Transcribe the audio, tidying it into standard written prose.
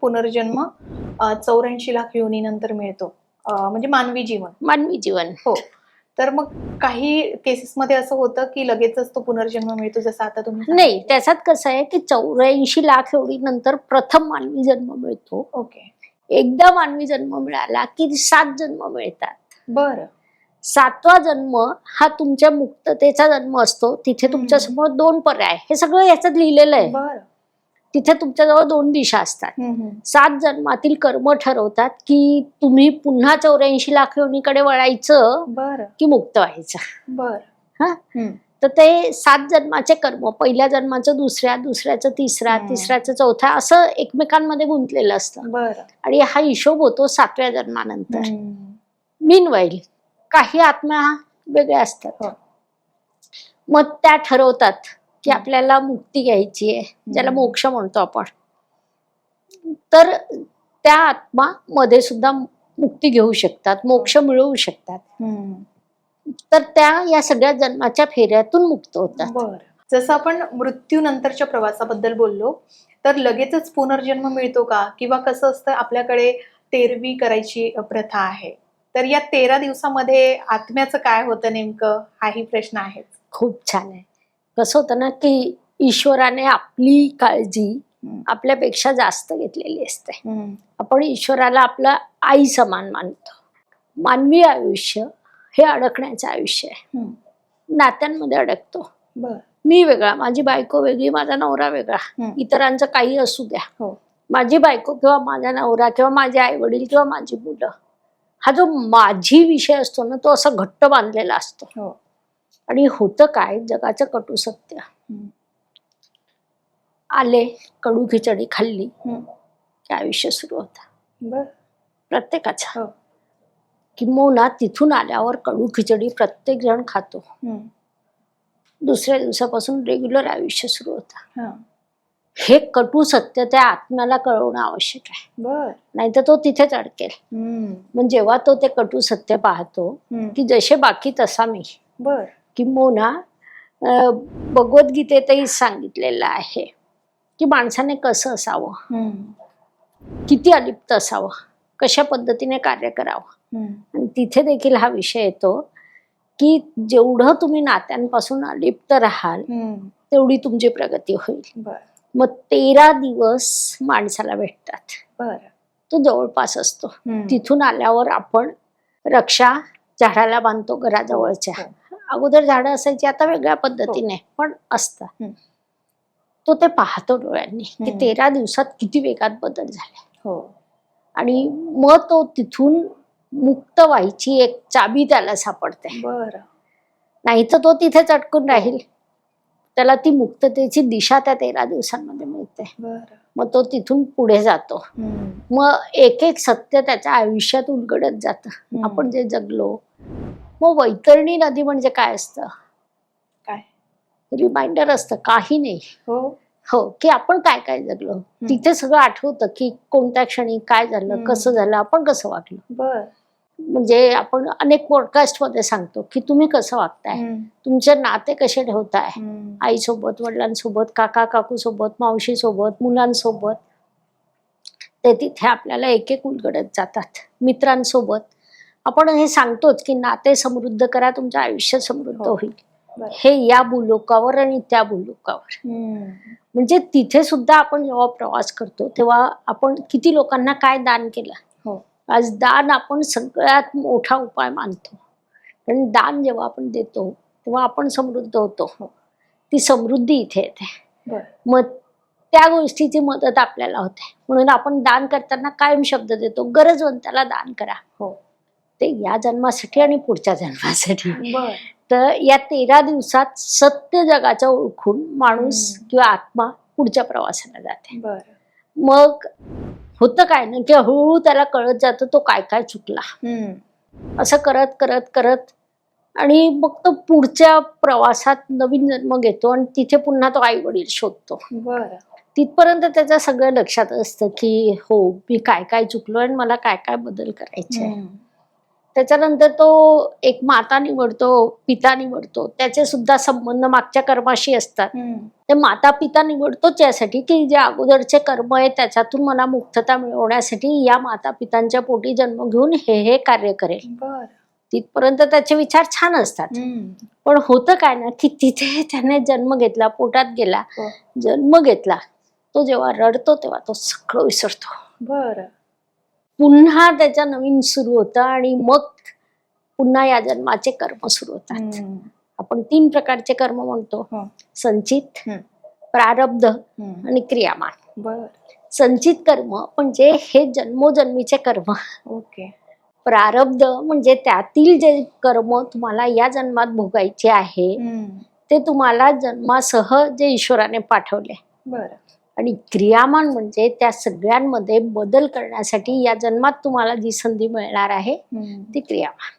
पुनर्जन्म 84 लाख योनीनंतर मिळतो, म्हणजे मानवी जीवन. हो. तर मग काही केसेसमध्ये असं होतं की लगेचच तो पुनर्जन्म मिळतो, जसं आता तुम्ही नाही, त्याच्यात कसं आहे की 84 लाख एवढी नंतर प्रथम मानवी जन्म मिळतो. ओके. एकदा मानवी जन्म मिळाला की 7 जन्म मिळतात. बरं. 7वा जन्म हा तुमच्या मुक्ततेचा जन्म असतो. तिथे तुमच्या समोर 2 पर्याय, हे सगळं याच्यात लिहिलेलं आहे. बरं. तिथे तुमच्याजवळ 2 दिशा असतात. 7 जन्मातील कर्म ठरवतात की तुम्ही पुन्हा 84 लाख योनीकडे वळायचं बरं की मुक्त व्हायचं. बरं. हा, तर ते 7 जन्माचे कर्म, पहिल्या जन्माचं दुसऱ्या, दुसऱ्याचं तिसरा, तिसऱ्याचं चौथा, असं एकमेकांमध्ये गुंतलेलं असतं. बरं. आणि हा हिशोब होतो 7व्या जन्मानंतर. मीनवाईल काही आत्मा वेगळे असतात. मग त्या ठरवतात की आपल्याला मुक्ती घ्यायची आहे, ज्याला मोक्ष म्हणतो आपण. तर त्या आत्मा मध्ये सुद्धा मुक्ती घेऊ शकतात, मोक्ष मिळवू शकतात. तर त्या या सगळ्या जन्माच्या फेऱ्यातून मुक्त होतात. बरं. जसं आपण मृत्यूनंतरच्या प्रवासाबद्दल बोललो, तर लगेचच पुनर्जन्म मिळतो का? किंवा कसं असतं, आपल्याकडे तेरवी करायची प्रथा आहे, तर या 13 दिवसामध्ये आत्म्याचं काय होतं नेमकं, हाही प्रश्न आहे. खूप छान आहे. कसं होतं ना की ईश्वराने आपली काळजी आपल्यापेक्षा जास्त घेतलेली असते. आपण ईश्वराला आपलं आई समान मानतो. मानवी आयुष्य हे अडकण्याचं आयुष्य आहे. नात्यांमध्ये अडकतो. मी वेगळा, माझी बायको वेगळी, माझा नवरा वेगळा, इतरांचं काही असू द्या, माझी बायको किंवा माझा नवरा किंवा माझे आई वडील किंवा माझी मुलं, हा जो माझी विषय असतो ना, तो असा घट्ट बांधलेला असतो. आणि होतं काय, जगाचं कटू सत्य, आले कडू खिचडी खाल्ली की आयुष्य सुरू होतं प्रत्येकाचं. किंबहुना तिथून आल्यावर कडू खिचडी प्रत्येक जण खातो. दुसऱ्या दिवसापासून रेग्युलर आयुष्य सुरू होतं. हे कटू सत्य त्या आत्म्याला कळवणं आवश्यक आहे, नाहीतर तो तिथेच अडकेल. मग जेव्हा तो ते कटू सत्य पाहतो की जसे बाकी तसा मी, किंबहुना भगवद्गीतेतही सांगितलेलं आहे की माणसाने कसं असावं, किती अलिप्त असावं, कशा पद्धतीने कार्य करावं. आणि तिथे देखील हा विषय येतो की जेवढं तुम्ही नात्यांपासून अलिप्त राहाल तेवढी तुमची प्रगती होईल. मग 13 दिवस माणसाला भेटतात. तो जवळपास असतो. तिथून आल्यावर आपण रक्षा झाडाला बांधतो घराजवळच्या. अगोदर झाडं असायची, आता वेगळ्या पद्धतीने पण असतात. तो ते पाहतो डोळ्यांनी की 13 दिवसात किती वेगात बदल झाले. आणि मग तो तिथून मुक्त व्हायची एक चाबी त्याला सापडते. नाही तर तो तिथेच अटकून राहील. त्याला ती मुक्ततेची दिशा त्या 13 दिवसांमध्ये मिळते. मग तो तिथून पुढे जातो. मग एक एक सत्य त्याच्या आयुष्यात उलगडत जातं. आपण जे जगलो, मग वैतरणी नदी म्हणजे काय असतं, काय रिमाइंडर असतं, काही नाही. हो, की आपण काय काय जगलो. तिथे सगळं आठवतं की कोणत्या क्षणी काय झालं, कसं झालं, आपण कसं वागलो. म्हणजे आपण अनेक पॉडकास्ट मध्ये सांगतो की तुम्ही कसं वागताय, तुमचे नाते कसे ठेवताय, आईसोबत, वडिलांसोबत, काका काकू सोबत, मावशी सोबत, मुलांसोबत. ते तिथे आपल्याला एक एक उलगडत जातात. मित्रांसोबत आपण हे सांगतोच की नाते समृद्ध करा, तुमचं आयुष्य समृद्ध होईल. हे या भूलोकावर आणि त्या भूलोकावर. म्हणजे तिथे सुद्धा आपण जेव्हा प्रवास करतो तेव्हा आपण किती लोकांना काय दान केलं. आज दान आपण सगळ्यात मोठा उपाय मानतो. कारण दान जेव्हा आपण देतो तेव्हा आपण समृद्ध होतो. ती समृद्धी इथे येते. मग त्या गोष्टीची मदत आपल्याला होते. म्हणून आपण दान करताना कायम शब्द देतो, गरजवंताला दान करा. ते या जन्मासाठी आणि पुढच्या जन्मासाठी. तर या 13 दिवसात सत्य जगाचं ओळखून माणूस किंवा आत्मा पुढच्या प्रवासाला जाते. मग होतं काय ना की हळूहळू त्याला कळत जातं तो काय काय चुकला. असं करत करत करत आणि मग तो पुढच्या प्रवासात नवीन जन्म घेतो आणि तिथे पुन्हा तो आई वडील शोधतो. तिथपर्यंत त्याच्या सगळं लक्षात असतं की हो, मी काय काय चुकलो आणि मला काय काय बदल करायचे. त्याच्यानंतर तो एक माता निवडतो, पिता निवडतो, त्याचे सुद्धा संबंध मागच्या कर्माशी असतात. ते माता पिता निवडतोच यासाठी की जे अगोदरचे कर्म आहे त्याच्यातून मला मुक्तता मिळवण्यासाठी या माता पितांच्या पोटी जन्म घेऊन हे कार्य करेल. तिथपर्यंत त्याचे विचार छान असतात. पण होतं काय ना की तिथे त्याने जन्म घेतला, पोटात गेला, जन्म घेतला, तो जेव्हा रडतो तेव्हा तो सगळं विसरतो. पुन्हा त्याच्या नवीन सुरू होतं आणि मग पुन्हा या जन्माचे कर्म सुरू होतात. आपण 3 प्रकारचे कर्म म्हणतो, संचित, प्रारब्ध आणि क्रियामान. संचित कर्म म्हणजे हे जन्मोजन्मीचे कर्म. प्रारब्ध म्हणजे त्यातील जे कर्म तुम्हाला या जन्मात भोगायचे आहे ते तुम्हाला जन्मासह जे ईश्वराने पाठवले. आणि क्रियामान म्हणजे त्या सगळ्यांमध्ये बदल करण्यासाठी या जन्मात तुम्हाला जी संधी मिळणार आहे ती क्रियामान.